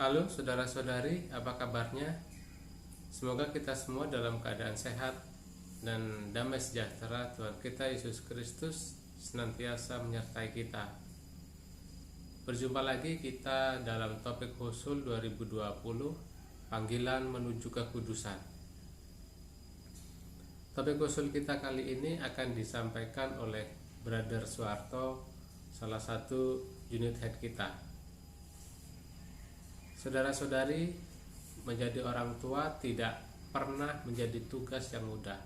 Halo saudara-saudari, apa kabarnya? Semoga kita semua dalam keadaan sehat dan damai sejahtera Tuhan kita Yesus Kristus senantiasa menyertai kita. Berjumpa lagi kita dalam topik Husul 2020, panggilan menuju kekudusan. Topik Husul kita kali ini akan disampaikan oleh Brother Suarto, salah satu unit head kita. Saudara-saudari, menjadi orang tua tidak pernah menjadi tugas yang mudah.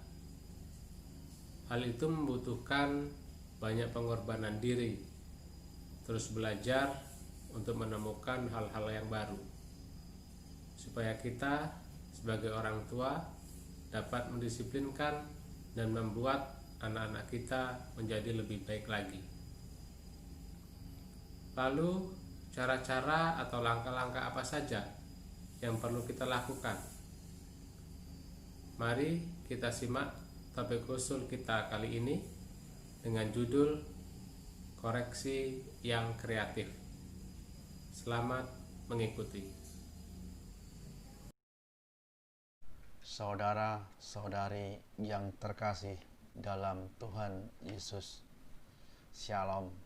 Hal itu membutuhkan banyak pengorbanan diri, terus belajar untuk menemukan hal-hal yang baru, supaya kita sebagai orang tua dapat mendisiplinkan dan membuat anak-anak kita menjadi lebih baik lagi. Lalu, cara-cara atau langkah-langkah apa saja yang perlu kita lakukan? Mari kita simak topik usul kita kali ini dengan judul Koreksi yang Kreatif. Selamat mengikuti. Saudara-saudari yang terkasih dalam Tuhan Yesus, Shalom.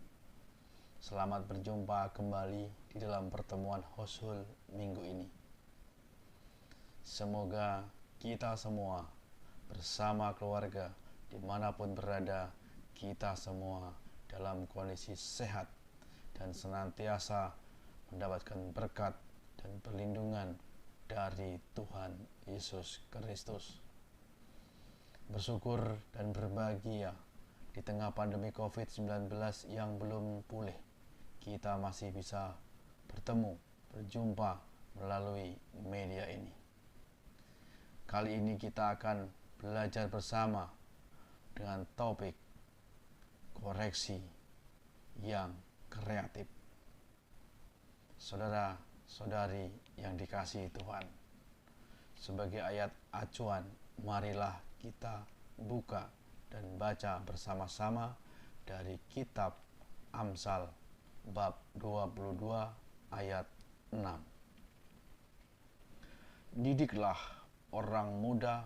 Selamat berjumpa kembali di dalam pertemuan Husul minggu ini. Semoga kita semua bersama keluarga dimanapun berada, kita semua dalam kondisi sehat dan senantiasa mendapatkan berkat dan perlindungan dari Tuhan Yesus Kristus. Bersyukur dan berbahagia di tengah pandemi COVID-19 yang belum pulih, kita masih bisa bertemu, berjumpa melalui media ini. Kali ini kita akan belajar bersama dengan topik koreksi yang kreatif. Saudara-saudari yang dikasihi Tuhan, sebagai ayat acuan, marilah kita buka dan baca bersama-sama dari kitab Amsal bab 22 ayat 6. Didiklah orang muda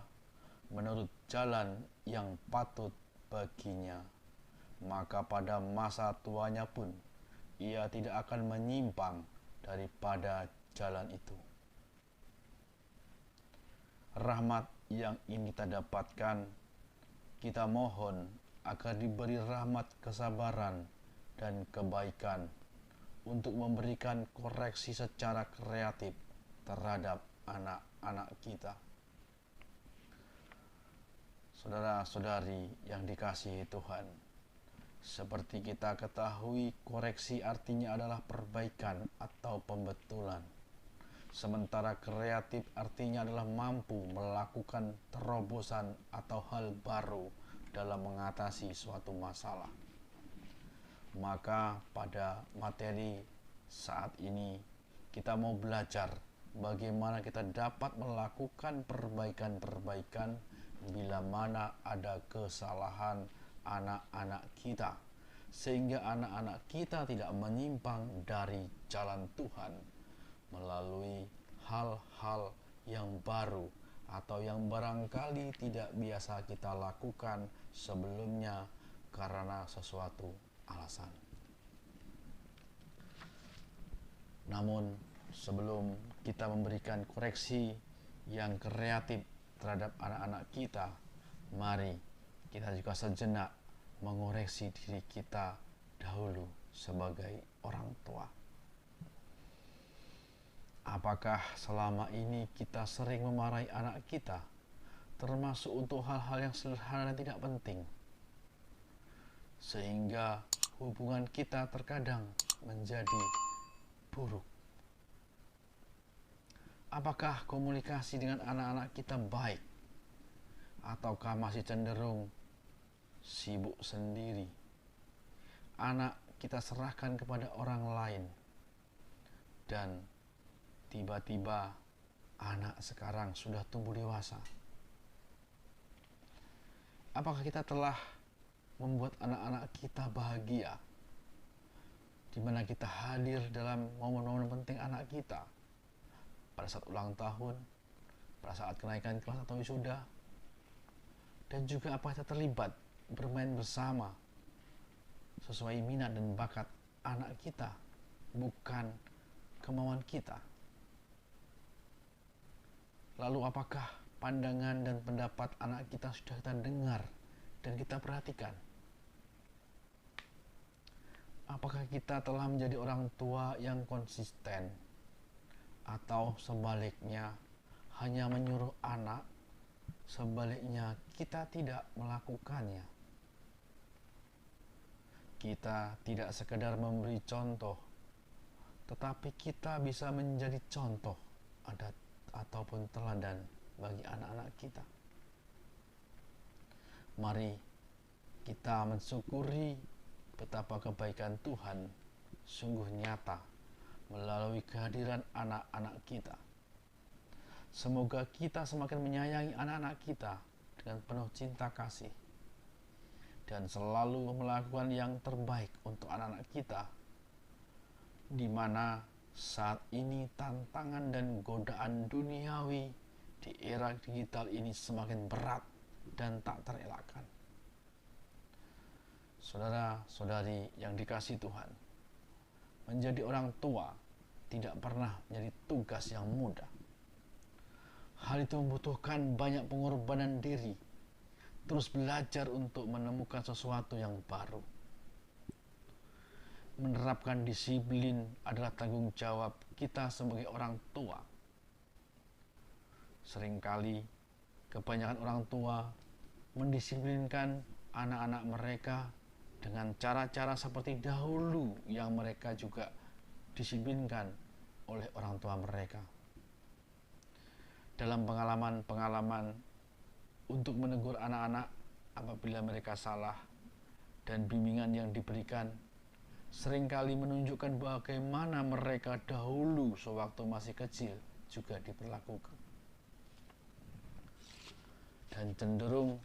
menurut jalan yang patut baginya, maka pada masa tuanya pun ia tidak akan menyimpang daripada jalan itu. Rahmat yang ingin kita dapatkan, kita mohon agar diberi rahmat kesabaran dan kebaikan untuk memberikan koreksi secara kreatif terhadap anak-anak kita. Saudara-saudari yang dikasihi Tuhan, seperti kita ketahui, koreksi artinya adalah perbaikan atau pembetulan. Sementara kreatif artinya adalah mampu melakukan terobosan atau hal baru dalam mengatasi suatu masalah. Maka pada materi saat ini kita mau belajar bagaimana kita dapat melakukan perbaikan-perbaikan bila mana ada kesalahan anak-anak kita, sehingga anak-anak kita tidak menyimpang dari jalan Tuhan melalui hal-hal yang baru atau yang barangkali tidak biasa kita lakukan sebelumnya karena sesuatu alasan. Namun sebelum kita memberikan koreksi yang kreatif terhadap anak-anak kita, mari kita juga sejenak mengoreksi diri kita dahulu sebagai orang tua. Apakah selama ini kita sering memarahi anak kita, termasuk untuk hal-hal yang sederhana dan tidak penting, sehingga hubungan kita terkadang menjadi buruk? Apakah komunikasi dengan anak-anak kita baik, ataukah masih cenderung sibuk sendiri? Anak kita serahkan kepada orang lain, dan tiba-tiba anak sekarang sudah tumbuh dewasa. Apakah kita telah membuat anak-anak kita bahagia, di mana kita hadir dalam momen-momen penting anak kita, pada saat ulang tahun, pada saat kenaikan kelas atau wisuda, dan juga apa kita terlibat bermain bersama sesuai minat dan bakat anak kita, bukan kemauan kita. Lalu apakah pandangan dan pendapat anak kita sudah kita dengar dan kita perhatikan? Apakah kita telah menjadi orang tua yang konsisten, atau sebaliknya hanya menyuruh anak, sebaliknya kita tidak melakukannya? Kita tidak sekedar memberi contoh, tetapi kita bisa menjadi contoh ataupun teladan bagi anak-anak kita. Mari kita mensyukuri betapa kebaikan Tuhan sungguh nyata melalui kehadiran anak-anak kita. Semoga kita semakin menyayangi anak-anak kita dengan penuh cinta kasih dan selalu melakukan yang terbaik untuk anak-anak kita, di mana saat ini tantangan dan godaan duniawi di era digital ini semakin berat dan tak terelakkan. Saudara-saudari yang dikasihi Tuhan, menjadi orang tua tidak pernah menjadi tugas yang mudah. Hal itu membutuhkan banyak pengorbanan diri, terus belajar untuk menemukan sesuatu yang baru. Menerapkan disiplin adalah tanggung jawab kita sebagai orang tua. Seringkali kebanyakan orang tua mendisiplinkan anak-anak mereka dengan cara-cara seperti dahulu yang mereka juga disiplinkan oleh orang tua mereka. Dalam pengalaman-pengalaman untuk menegur anak-anak apabila mereka salah, dan bimbingan yang diberikan seringkali menunjukkan bagaimana mereka dahulu sewaktu masih kecil juga diperlakukan, dan cenderung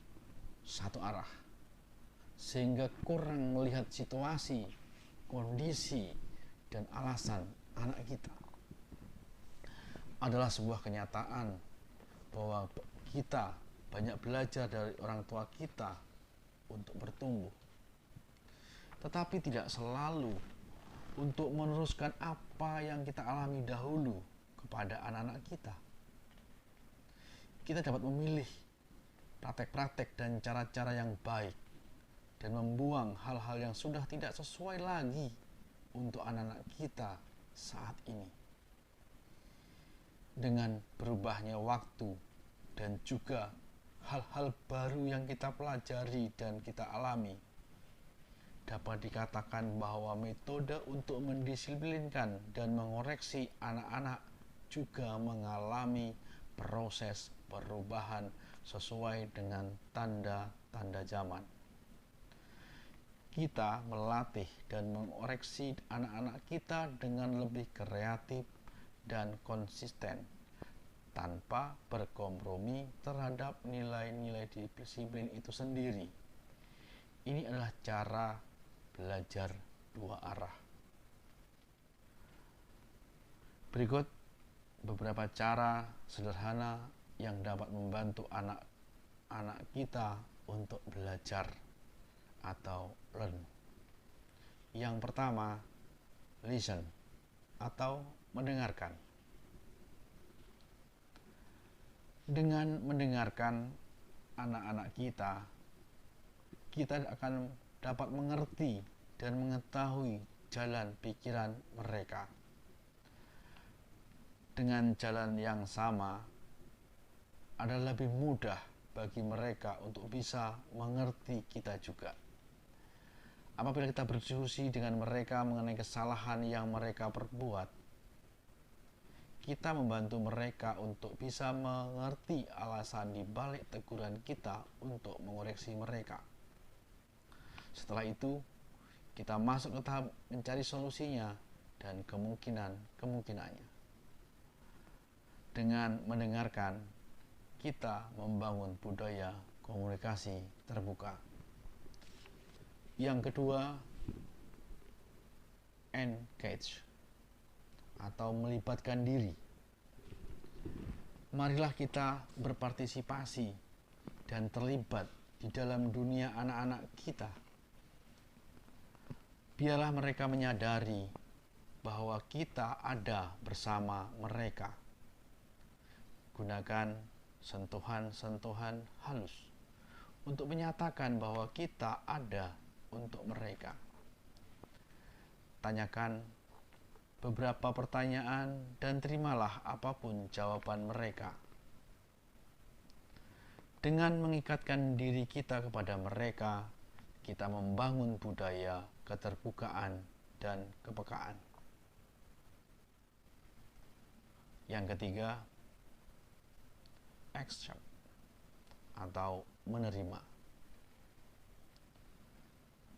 satu arah, sehingga kurang melihat situasi, kondisi, dan alasan anak kita. Adalah sebuah kenyataan bahwa kita banyak belajar dari orang tua kita untuk bertumbuh, tetapi tidak selalu untuk meneruskan apa yang kita alami dahulu kepada anak-anak kita. Kita dapat memilih praktek-praktek dan cara-cara yang baik dan membuang hal-hal yang sudah tidak sesuai lagi untuk anak-anak kita saat ini. Dengan berubahnya waktu dan juga hal-hal baru yang kita pelajari dan kita alami, dapat dikatakan bahwa metode untuk mendisiplinkan dan mengoreksi anak-anak juga mengalami proses perubahan sesuai dengan tanda-tanda zaman. Kita melatih dan mengoreksi anak-anak kita dengan lebih kreatif dan konsisten, tanpa berkompromi terhadap nilai-nilai disiplin itu sendiri. Ini adalah cara belajar dua arah. Berikut beberapa cara sederhana yang dapat membantu anak-anak kita untuk belajar atau learn. Yang pertama, listen atau mendengarkan. Dengan mendengarkan anak-anak kita akan dapat mengerti dan mengetahui jalan pikiran mereka. Dengan jalan yang sama, adalah lebih mudah bagi mereka untuk bisa mengerti kita juga. Apabila kita berdiskusi dengan mereka mengenai kesalahan yang mereka perbuat, kita membantu mereka untuk bisa mengerti alasan di balik teguran kita untuk mengoreksi mereka. Setelah itu, kita masuk ke tahap mencari solusinya dan kemungkinannya. Dengan mendengarkan, kita membangun budaya komunikasi terbuka. Yang kedua, engage atau melibatkan diri. Marilah kita berpartisipasi dan terlibat di dalam dunia anak-anak kita. Biarlah mereka menyadari bahwa kita ada bersama mereka. Gunakan sentuhan-sentuhan halus untuk menyatakan bahwa kita ada untuk mereka. Tanyakan beberapa pertanyaan dan terimalah apapun jawaban mereka. Dengan mengikatkan diri kita kepada mereka, kita membangun budaya keterbukaan dan kepekaan. Yang ketiga, accept atau menerima.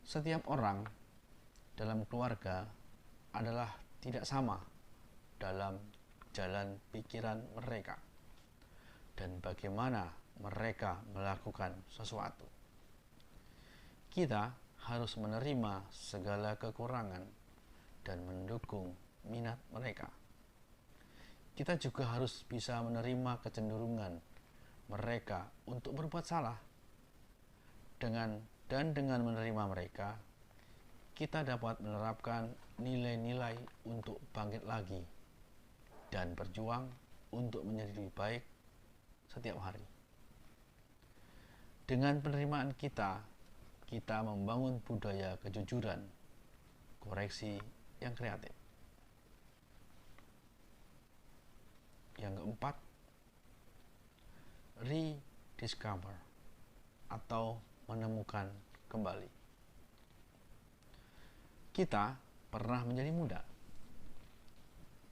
Setiap orang dalam keluarga adalah tidak sama dalam jalan pikiran mereka dan bagaimana mereka melakukan sesuatu. Kita harus menerima segala kekurangan dan mendukung minat mereka. Kita juga harus bisa menerima kecenderungan mereka untuk berbuat salah. Dengan menerima mereka, kita dapat menerapkan nilai-nilai untuk bangkit lagi dan berjuang untuk menjadi lebih baik setiap hari. Dengan penerimaan kita membangun budaya kejujuran, koreksi yang kreatif. Yang keempat, rediscover atau menemukan kembali. Kita pernah menjadi muda.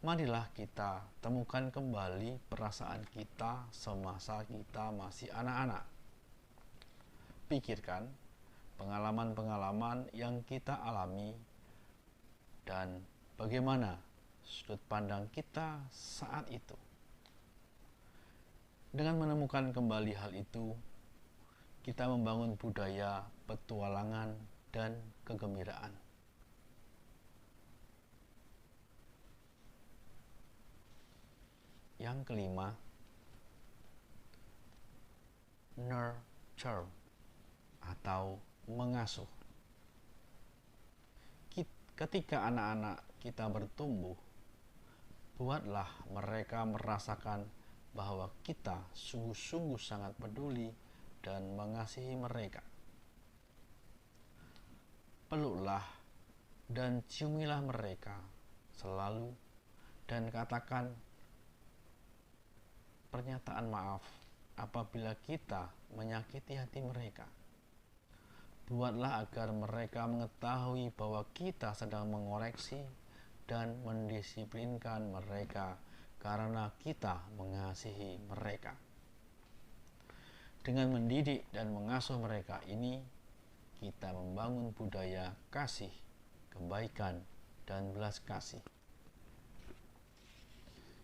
Marilah kita temukan kembali perasaan kita semasa kita masih anak-anak. Pikirkan pengalaman-pengalaman yang kita alami dan bagaimana sudut pandang kita saat itu. Dengan menemukan kembali hal itu, kita membangun budaya petualangan dan kegembiraan. Yang kelima, nurture atau mengasuh. Ketika anak-anak kita bertumbuh, buatlah mereka merasakan bahwa kita sungguh-sungguh sangat peduli dan mengasihi mereka. Peluklah dan ciumilah mereka selalu dan katakan pernyataan maaf apabila kita menyakiti hati mereka. Buatlah agar mereka mengetahui bahwa kita sedang mengoreksi dan mendisiplinkan mereka karena kita mengasihi mereka. Dengan mendidik dan mengasuh mereka ini, kita membangun budaya kasih, kebaikan, dan belas kasih.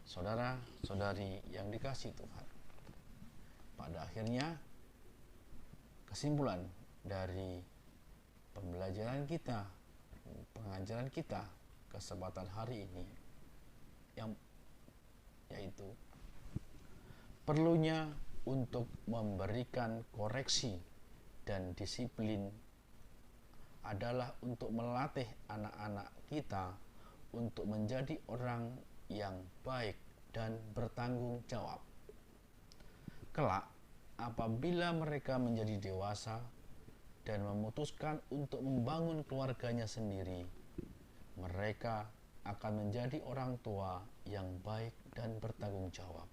Saudara-saudari yang dikasihi Tuhan, pada akhirnya kesimpulan dari pembelajaran kita, pengajaran kita kesempatan hari ini yaitu perlunya untuk memberikan koreksi dan disiplin adalah untuk melatih anak-anak kita untuk menjadi orang yang baik dan bertanggung jawab. Kelak, apabila mereka menjadi dewasa dan memutuskan untuk membangun keluarganya sendiri, mereka akan menjadi orang tua yang baik dan bertanggung jawab.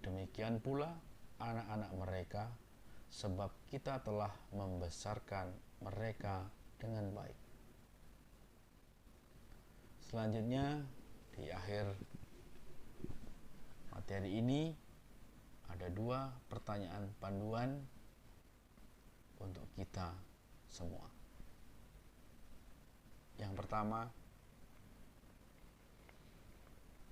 Demikian pula anak-anak mereka, sebab kita telah membesarkan mereka dengan baik. Selanjutnya, di akhir materi ini ada 2 pertanyaan panduan untuk kita semua. Yang pertama,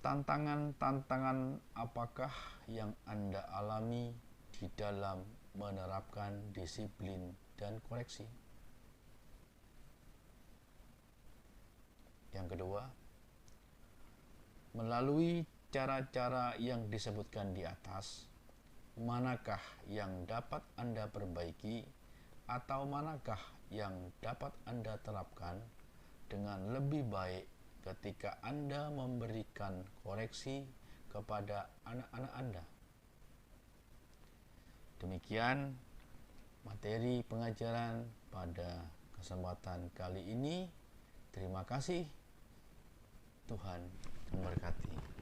tantangan-tantangan apakah yang Anda alami di dalam menerapkan disiplin dan koreksi? Yang kedua, melalui cara-cara yang disebutkan di atas, manakah yang dapat Anda perbaiki atau manakah yang dapat Anda terapkan dengan lebih baik ketika Anda memberikan koreksi kepada anak-anak Anda? Demikian materi pengajaran pada kesempatan kali ini. Terima kasih. Tuhan memberkati.